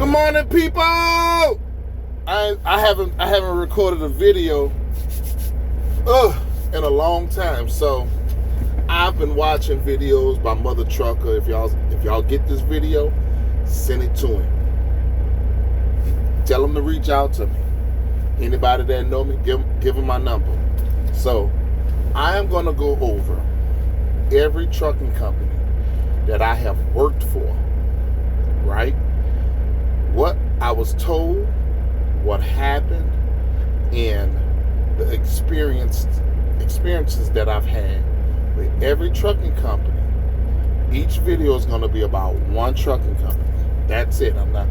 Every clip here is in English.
Good morning, people. I haven't recorded a video in a long time, so I've been watching videos by Mother Trucker. If y'all get this video, send it to him. Tell him to reach out to me. Anybody that know me, give him my number. So I am gonna go over every trucking company that I have worked for, right? What I was told, what happened, and the experiences that I've had with every trucking company. Each video is going to be about one trucking company. That's it. I'm not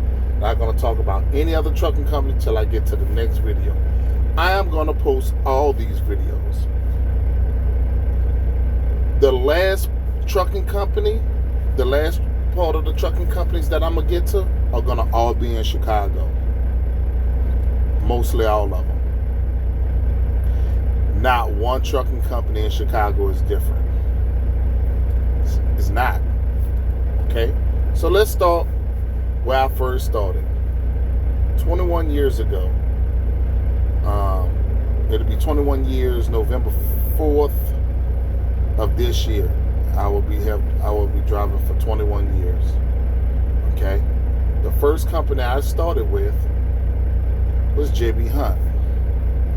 going to talk about any other trucking company till I get to the next video. I am going to post all these videos. The last trucking company, the last part of the trucking companies that I'm going to get to are going to all be in Chicago. Mostly all of them. Not one trucking company in Chicago is different. It's not. Okay? So let's start where I first started. 21 years ago. It'll be 21 years November 4th of this year. I will be driving for 21 years. Okay? The first company I started with was j.b.hunt.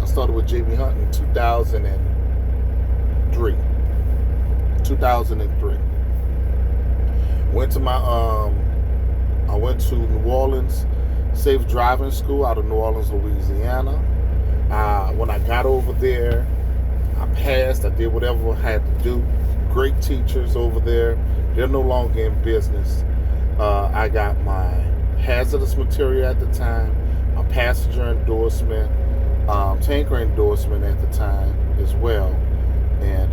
I started with j.b.hunt in 2003. I went to New Orleans Safe Driving School out of New Orleans, Louisiana. When I got over there, I passed. I did whatever I had to do. Great teachers over there. They're no longer in business. I got my hazardous material at the time, my passenger endorsement, tanker endorsement at the time as well, and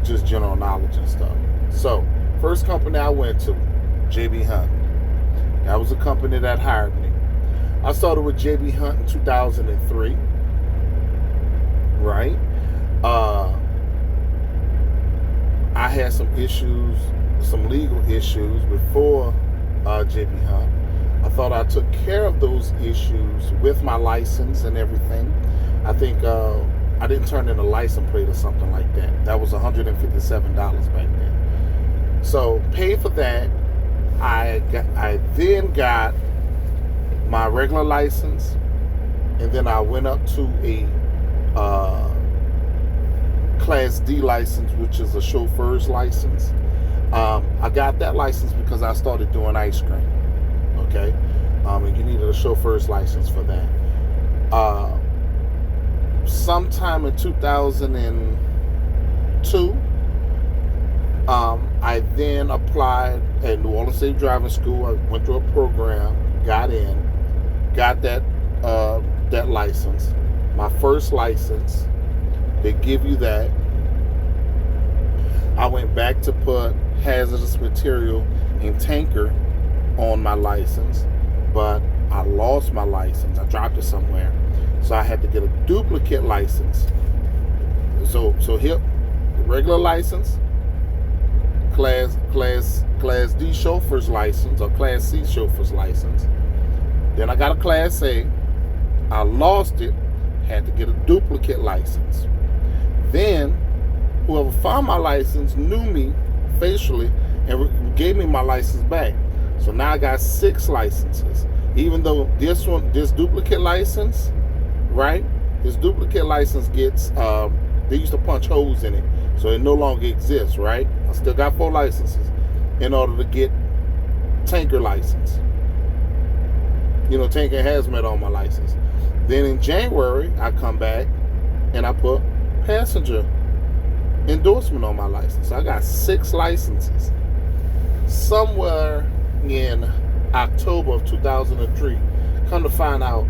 just general knowledge and stuff. So, first company I went to, j.b.hunt. That was a company that hired me. I started with j.b.hunt in 2003. Right? I had some issues, some legal issues before j.b.hunt. I thought I took care of those issues with my license and everything. I think I didn't turn in a license plate or something like that. That was $157 back then. So paid for that. I then got my regular license, and then I went up to a Class D license, which is a chauffeur's license. I got that license because I started doing ice cream. Okay, and you needed a chauffeur's license for that. Sometime in 2002, I then applied at New Orleans Safe Driving School. I went through a program, got that license. My first license, they give you that. I went back to put hazardous material and tanker on my license, but I lost my license. I dropped it somewhere, so I had to get a duplicate license. So here, regular license, class D chauffeur's license, or Class C chauffeur's license. Then I got a Class A. I lost it, had to get a duplicate license. Then whoever found my license knew me facially and gave me my license back. So now I got 6 licenses. Even though this duplicate license, right? This duplicate license gets, they used to punch holes in it, so it no longer exists, right? I still got 4 licenses in order to get tanker license. Tanker hazmat on my license. Then in January, I come back and I put passenger endorsement on my license. So I got 6 licenses. Somewhere in October of 2003, come to find out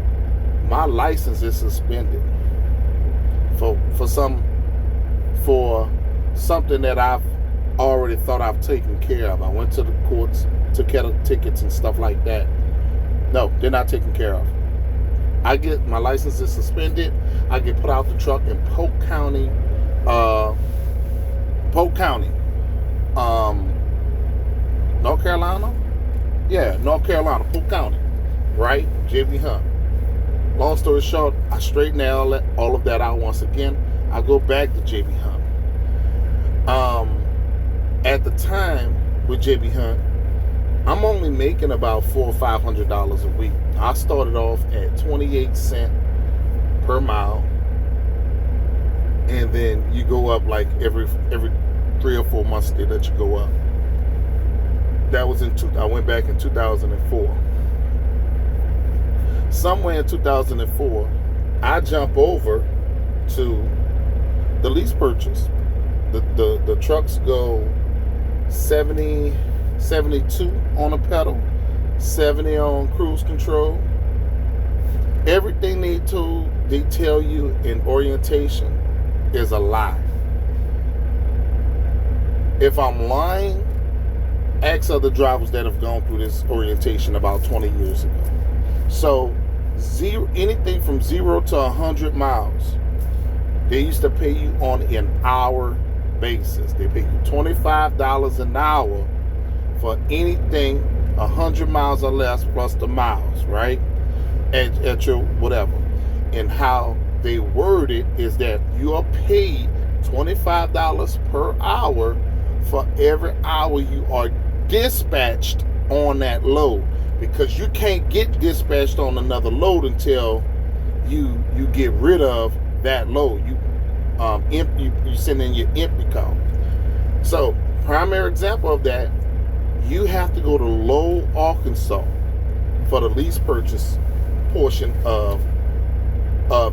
my license is suspended for something that I've already thought I've taken care of. I went to the courts, took care of tickets and stuff like that. No, they're not taken care of. My license is suspended. I get put out the truck in Polk County, North Carolina. Yeah, North Carolina, Polk County. right? j.b.hunt. Long story short, I straighten all of that out once again. I go back to j.b.hunt. At the time with j.b.hunt, I'm only making about $400 or $500 a week. I started off at 28 cents per mile, and then you go up like every 3 or 4 months they let you go up. That was I went back in 2004. Somewhere in 2004, I jump over to the lease purchase. The trucks go 70, 72 on a pedal, 70 on cruise control. Everything they tell you in orientation is a lie. If I'm lying, ask other drivers that have gone through this orientation about 20 years ago. So anything from 0 to 100 miles, they used to pay you on an hour basis. They pay you $25 an hour for anything 100 miles or less plus the miles, right? At your whatever. And how they word it is that you are paid $25 per hour for every hour you are dispatched on that load, because you can't get dispatched on another load until you get rid of that load. You send in your empty call. So primary example of that, you have to go to Lowell, Arkansas for the lease purchase portion of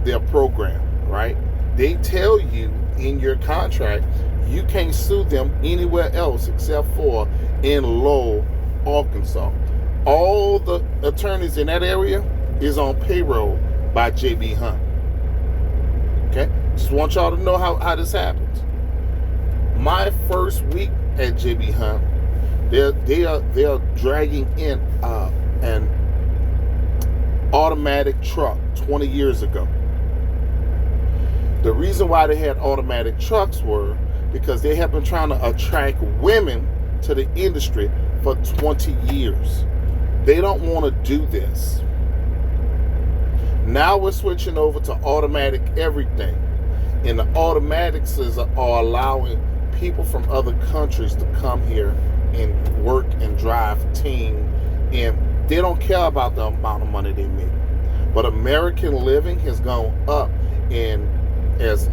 their program, right? They tell you in your contract you can't sue them anywhere else except for in Lowell, Arkansas. All the attorneys in that area is on payroll by j.b.hunt. Okay? Just want y'all to know how this happens. My first week at j.b.hunt, they are dragging in an automatic truck 20 years ago. The reason why they had automatic trucks were because they have been trying to attract women to the industry for 20 years. They don't want to do this. Now we're switching over to automatic everything. And the automatics are allowing people from other countries to come here and work and drive team. And they don't care about the amount of money they make. But American living has gone up. And as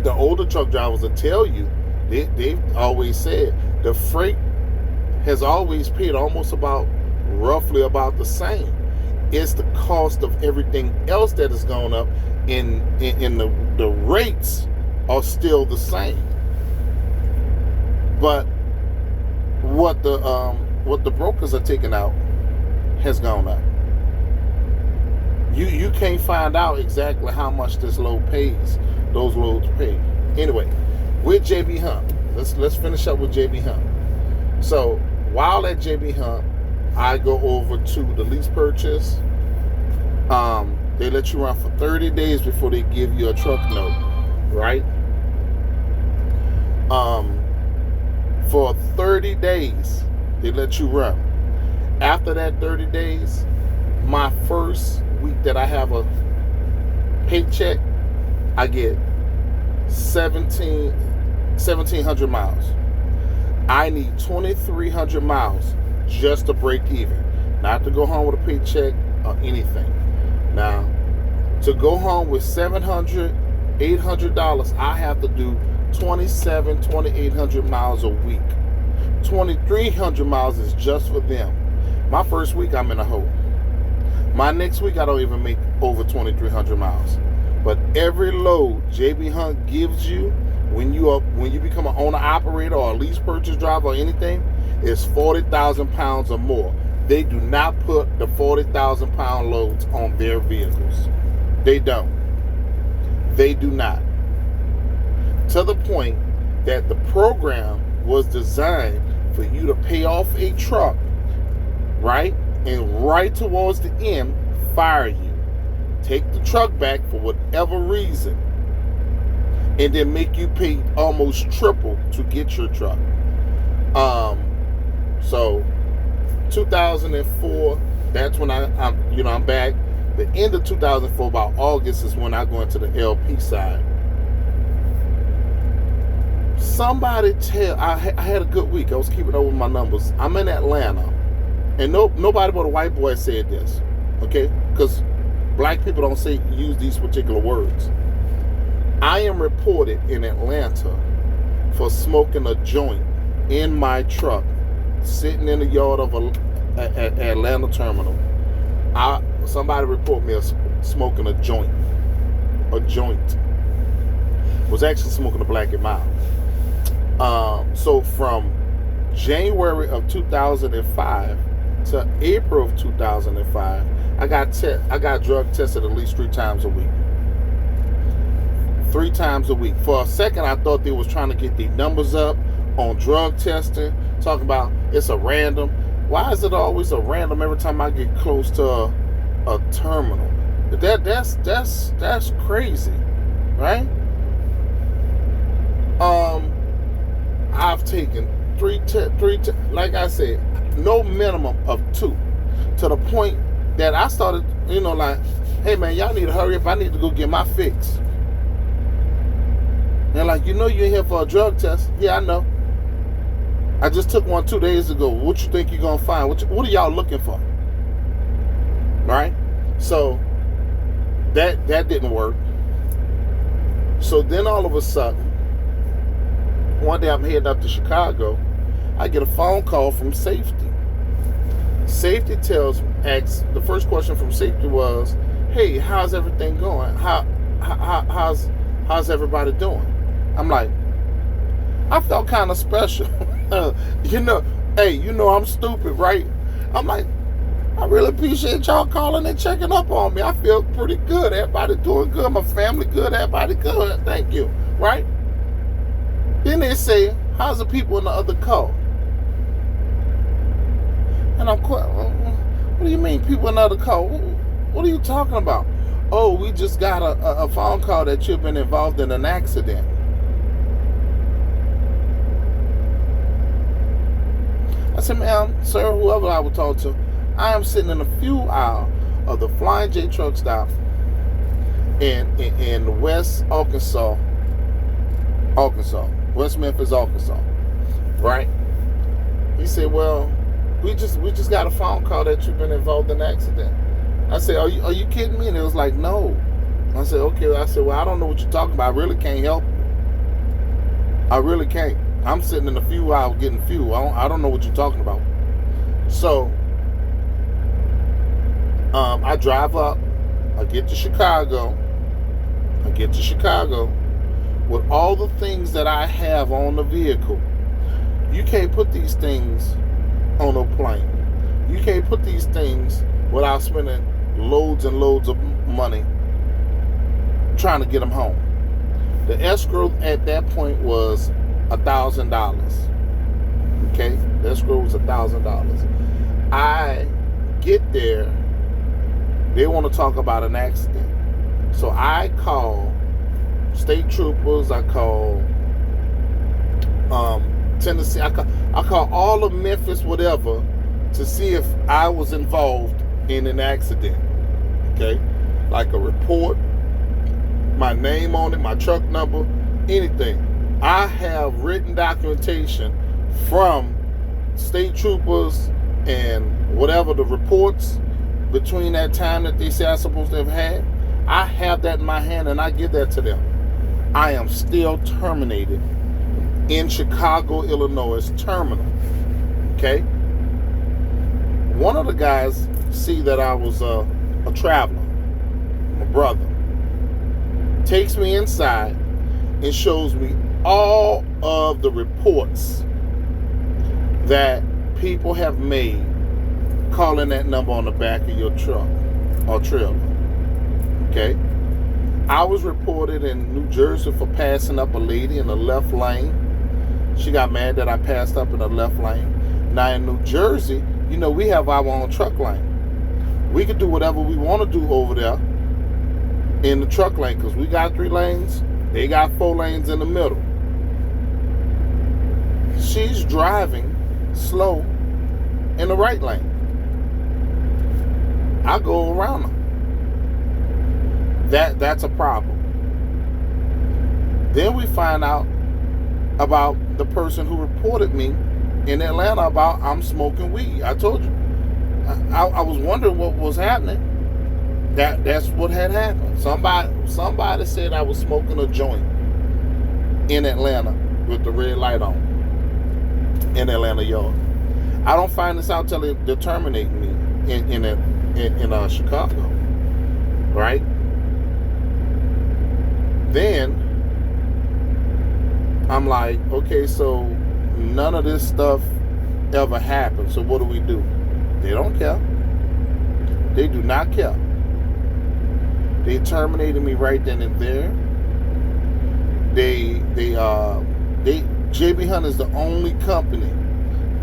the older truck drivers will tell you, they've always said the freight has always paid almost roughly about the same. It's the cost of everything else that has gone up, in the rates are still the same. But what the brokers are taking out has gone up. You can't find out exactly how much this load pays. Those loads pay. Anyway, with j.b.hunt, let's finish up with j.b.hunt. So while at j.b.hunt, I go over to the lease purchase. They let you run for 30 days before they give you a truck note, right? For 30 days, they let you run. After that 30 days, my first week that I have a paycheck, I get 1,700 miles. I need 2,300 miles just to break even. Not to go home with a paycheck or anything. Now, to go home with $700, $800, I have to do 2,800 miles a week. 2,300 miles is just for them. My first week, I'm in a hole. My next week, I don't even make over 2,300 miles. But every load j.b.hunt gives you when you become an owner-operator or a lease purchase driver or anything is 40,000 pounds or more. They do not put the 40,000 pound loads on their vehicles. They don't. They do not. To the point that the program was designed for you to pay off a truck, right? And right towards the end, fire you. Take the truck back for whatever reason, and then make you pay almost triple to get your truck. So 2004, that's when I'm back. The end of 2004, about August, is when I go into the LP side. Somebody I had a good week. I was keeping up with my numbers. I'm in Atlanta, and nobody but a white boy said this, okay? Because black people don't use these particular words. I am reported in Atlanta for smoking a joint in my truck, sitting in the yard of at Atlanta terminal. Somebody reported me smoking a joint. A joint. Was actually smoking a Black and Mild. So from January of 2005 to April of 2005, I got drug tested at least 3 times a week. 3 times a week. For a second, I thought they was trying to get the numbers up on drug testing, talking about it's a random. Why is it always a random every time I get close to a terminal? That's crazy, right? I've taken 3 like I said, no minimum of 2, to the point that I started, like, hey man, y'all need to hurry up. I need to go get my fix. And like, you're here for a drug test. Yeah, I know. I just took one 2 days ago. What you think you're gonna find? What are y'all looking for? Right? So that didn't work. So then all of a sudden, one day I'm heading up to Chicago. I get a phone call from safety. Safety the first question from safety was, "Hey, how's everything going? How's everybody doing?" I'm like, I felt kind of special. Hey, I'm stupid, right? I'm like, I really appreciate y'all calling and checking up on me. I feel pretty good. Everybody doing good. My family good. Everybody good. Thank you, right? Then they say, how's the people in the other car? And I'm quite, what do you mean people in the other car? What are you talking about? Oh, we just got a phone call that you've been involved in an accident. I said, ma'am, sir, whoever I would talk to, I am sitting in a fuel aisle of the Flying J truck stop in West West Memphis, Arkansas, right? He said, well, we just got a phone call that you've been involved in an accident. I said, are you kidding me? And it was like, no. I said, okay. I said, well, I don't know what you're talking about. I really can't help you. I really can't. I'm sitting in the fuel aisle getting fuel. I don't know what you're talking about. So I drive up. I get to Chicago. With all the things that I have on the vehicle. You can't put these things on a plane. You can't put these things without spending loads and loads of money trying to get them home. The escrow at that point was $1,000. Okay? The escrow was $1,000. I get there. They want to talk about an accident. So I call state troopers. I call Tennessee. I call all of Memphis, whatever, to see if I was involved in an accident. Okay? Like a report, my name on it, my truck number, anything. I have written documentation from state troopers and whatever the reports between that time that they say I'm supposed to have had. I have that in my hand and I give that to them. I am still terminated in Chicago, Illinois terminal. Okay? One of the guys see that I was a traveler, my brother, takes me inside and shows me all of the reports that people have made calling that number on the back of your truck or trailer. Okay? I was reported in New Jersey for passing up a lady in the left lane. She got mad that I passed up in the left lane. Now in New Jersey, we have our own truck lane. We could do whatever we want to do over there in the truck lane because we got 3 lanes. They got 4 lanes in the middle. She's driving slow in the right lane. I go around them. That's a problem. Then we find out about the person who reported me in Atlanta about I'm smoking weed. I told you. I was wondering what was happening. That's what had happened. Somebody said I was smoking a joint in Atlanta with the red light on in Atlanta yard. I don't find this out till they terminate me in Chicago, right? Then I'm like, okay, so none of this stuff ever happened. So what do? They don't care. They do not care. They terminated me right then and there. j.b.hunt is the only company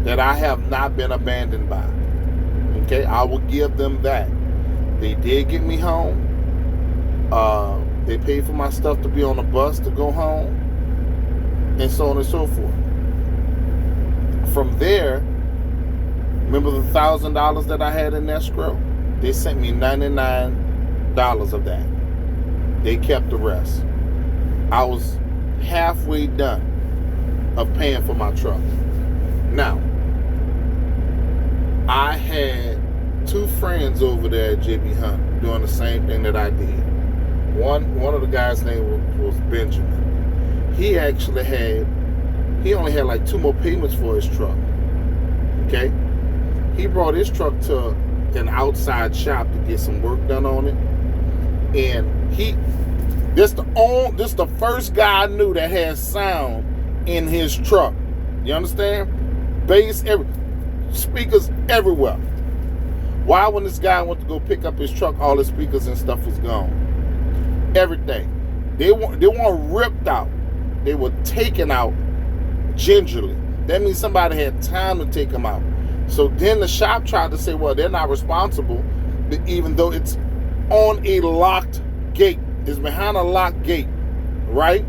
that I have not been abandoned by. Okay, I will give them that. They did get me home. They paid for my stuff to be on the bus to go home, and so on and so forth. From there, remember the $1,000 that I had in escrow? They sent me $99 of that. They kept the rest. I was halfway done of paying for my truck. Now, I had 2 friends over there at j.b.hunt doing the same thing that I did. One of the guys' name was Benjamin. He only had like 2 more payments for his truck. Okay? He brought his truck to an outside shop to get some work done on it. And this the first guy I knew that had sound in his truck. You understand? Bass, speakers everywhere. Why, when this guy went to go pick up his truck, all the speakers and stuff was gone? Everything. They weren't ripped out. They were taken out gingerly. That means somebody had time to take them out. So then the shop tried to say, well, they're not responsible, even though it's on a locked gate. It's behind a locked gate, right?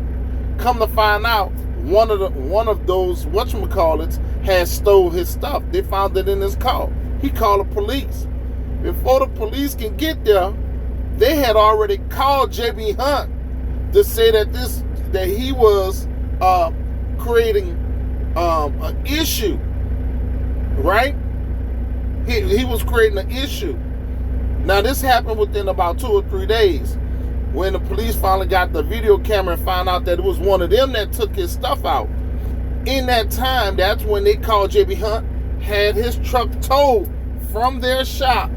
Come to find out, one of those whatchamacallits had stole his stuff. They found it in his car. He called the police. Before the police can get there, they had already called j.b.hunt to say that he was creating an issue, right? He was creating an issue. Now this happened within about 2 or 3 days. When the police finally got the video camera and found out that it was one of them that took his stuff out. In that time, that's when they called j.b.hunt, had his truck towed from their shop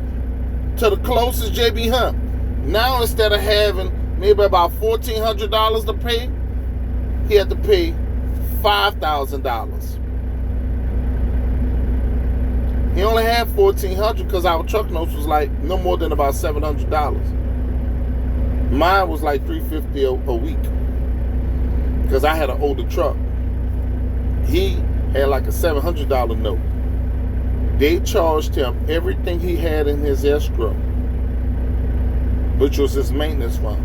to the closest j.b.hunt. Now instead of having maybe about $1,400 to pay, he had to pay $5,000. He only had $1,400 because our truck notes was like no more than about $700. Mine was like $350 a week because I had an older truck. He had like a $700 note. They charged him everything he had in his escrow, which was his maintenance fund,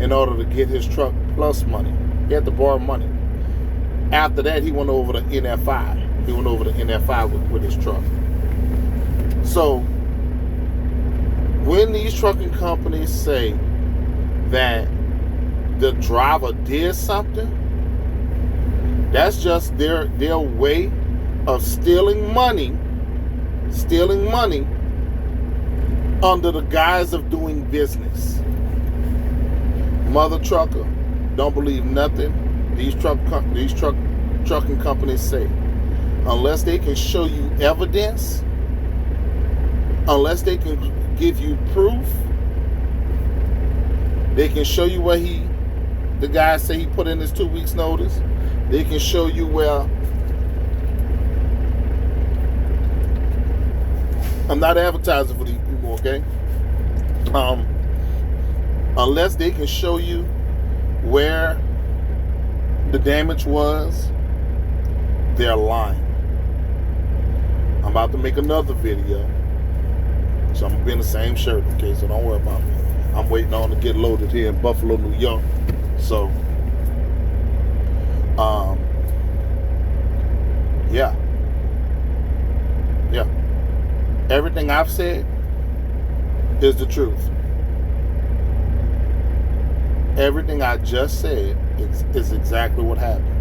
in order to get his truck plus money. He had to borrow money. After that, he went over to NFI. He went over to NFI with his truck. So when these trucking companies say that the driver did something, that's just their way of stealing money under the guise of doing business. Mother trucker, don't believe nothing these trucking companies say, unless they can show you evidence, unless they can give you proof. They can show you where the guy say he put in his 2 weeks notice. They can show you where, I'm not advertising for these people, okay? Unless they can show you where the damage was, they're lying. I'm about to make another video, so I'm gonna be in the same shirt, okay? So don't worry about me. I'm waiting on to get loaded here in Buffalo, New York. So, yeah. Everything I've said is the truth. Everything I just said is exactly what happened.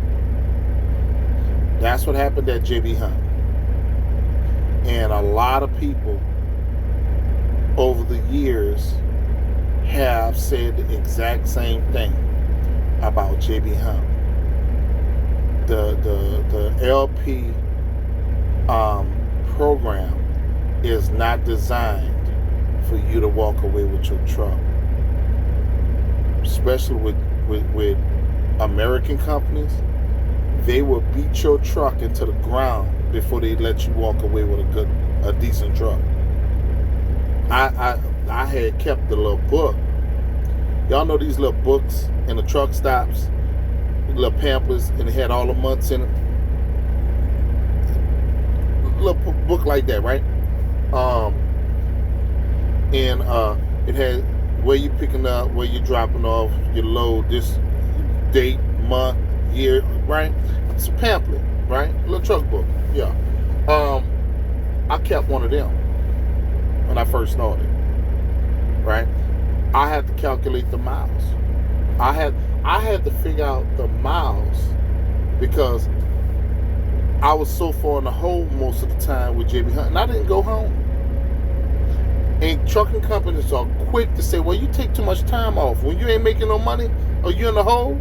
That's what happened at j.b.hunt. And a lot of people over the years have said the exact same thing about j.b.hunt. The LP program is not designed for you to walk away with your truck, especially with American companies. They will beat your truck into the ground before they let you walk away with a decent truck. I had kept the little book. Y'all know these little books in the truck stops, little pamphlets, and it had all the months in it. A little book like that, right? And it had where you picking up, where you dropping off your load, this date, month, year, right? It's a pamphlet, right? A little truck book, yeah. I kept one of them when I first started, right? I had to calculate the miles. I had to figure out the miles because I was so far in the hole most of the time with j.b.hunt, and I didn't go home. And trucking companies are quick to say, well, you take too much time off. When you ain't making no money or you're in the hole,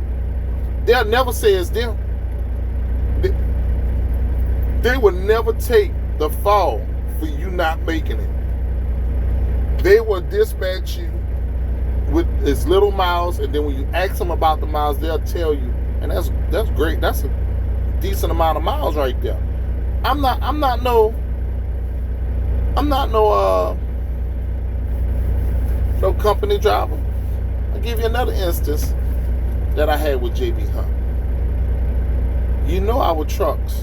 they'll never say it's them. They will never take the fall for you not making it. They will dispatch you with as little miles, and then when you ask them about the miles, they'll tell you, and that's great. That's a decent amount of miles right there. I'm not no company driver. I'll give you another instance that I had with j.b.hunt. You know, our trucks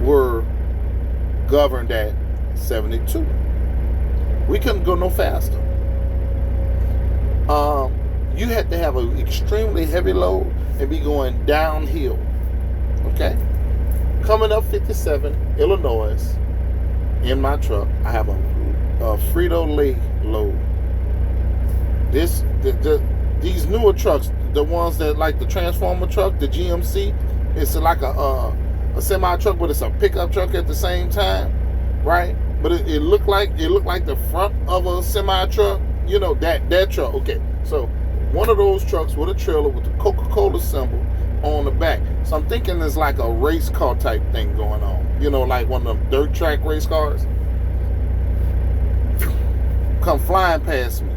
were governed at 72. We couldn't go no faster. You had to have an extremely heavy load and be going downhill. Okay? Coming up 57, Illinois, in my truck, I have a Frito-Lay load. These newer trucks, the ones that like the Transformer truck, the GMC, it's like a semi truck, but it's a pickup truck at the same time, right? But it looked like the front of a semi truck, you know, that truck. Okay, so one of those trucks with a trailer with the Coca-Cola symbol on the back. So I'm thinking it's like a race car type thing going on, you know, like one of them dirt track race cars. Come flying past me.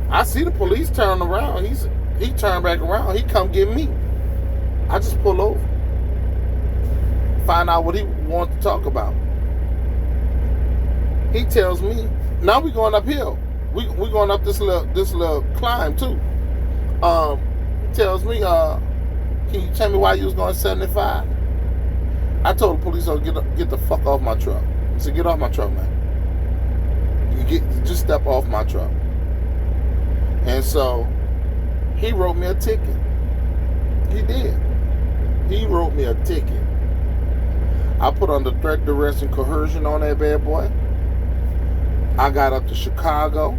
I see the police turn around. He turned back around. He come get me. I just pull over. Find out what he wants to talk about. He tells me, now we going uphill. We going up this little climb too. He tells me, can you tell me why you was going 75? I told the police, oh, get the fuck off my truck. He said, get off my truck, man. Just step off my truck. And so he wrote me a ticket. He did. He wrote me a ticket. I put under threat, duress, and coercion on that bad boy. I got up to Chicago.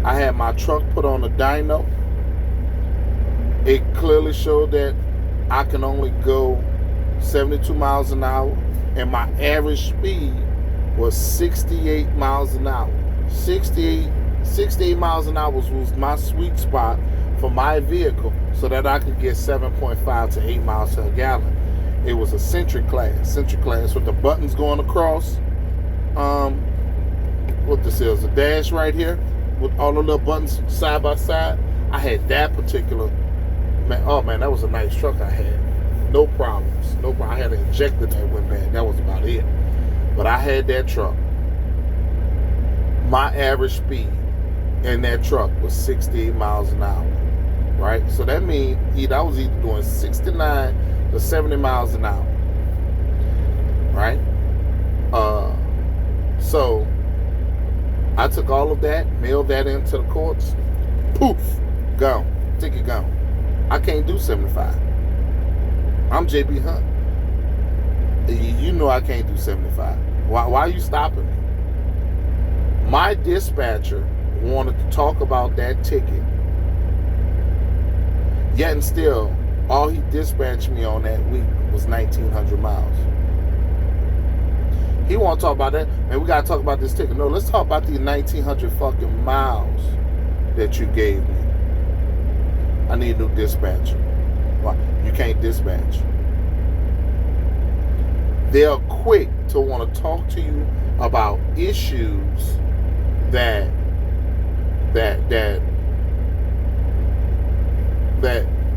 I had my truck put on a dyno. It clearly showed that I can only go 72 miles an hour, and my average speed was 68 miles an hour. 68 miles an hour was my sweet spot for my vehicle, so that I could get 7.5 to 8 miles to a gallon. It was a Century class with the buttons going across. What this is, a dash right here with all the little buttons side by side. I had that particular, man. Oh man, that was a nice truck I had. No problems. I had an injector that went bad. That was about it. But I had that truck. My average speed in that truck was 68 miles an hour. Right? So that means I was either doing 69 to 70 miles an hour. Right? So I took all of that, mailed that into the courts. Poof, gone. Ticket gone. I can't do 75. I'm j.b.hunt. You know I can't do 75. Why are you stopping me? My dispatcher wanted to talk about that ticket. Yet and still, all he dispatched me on that week was 1,900 miles. He want to talk about that. Man, we got to talk about this ticket. No, let's talk about these 1,900 fucking miles that you gave me. I need a new dispatcher. Why? You can't dispatch. They're quick to want to talk to you about issues that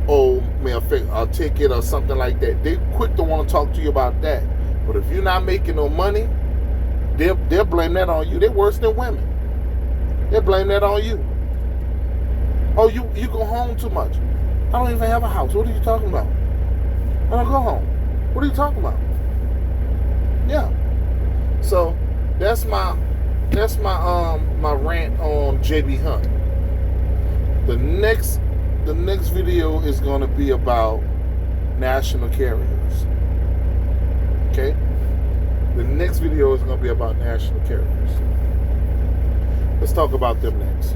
owe me a ticket or something like that. They're quick to want to talk to you about that. But if you're not making no money, they'll blame that on you. They're worse than women. They'll blame that on you. Oh, you go home too much. I don't even have a house. What are you talking about? I don't go home. What are you talking about? Yeah. So that's my my rant on j.b.hunt. The next video is going to be about national carriers. Okay? The next video is going to be about national carriers. Let's talk about them next.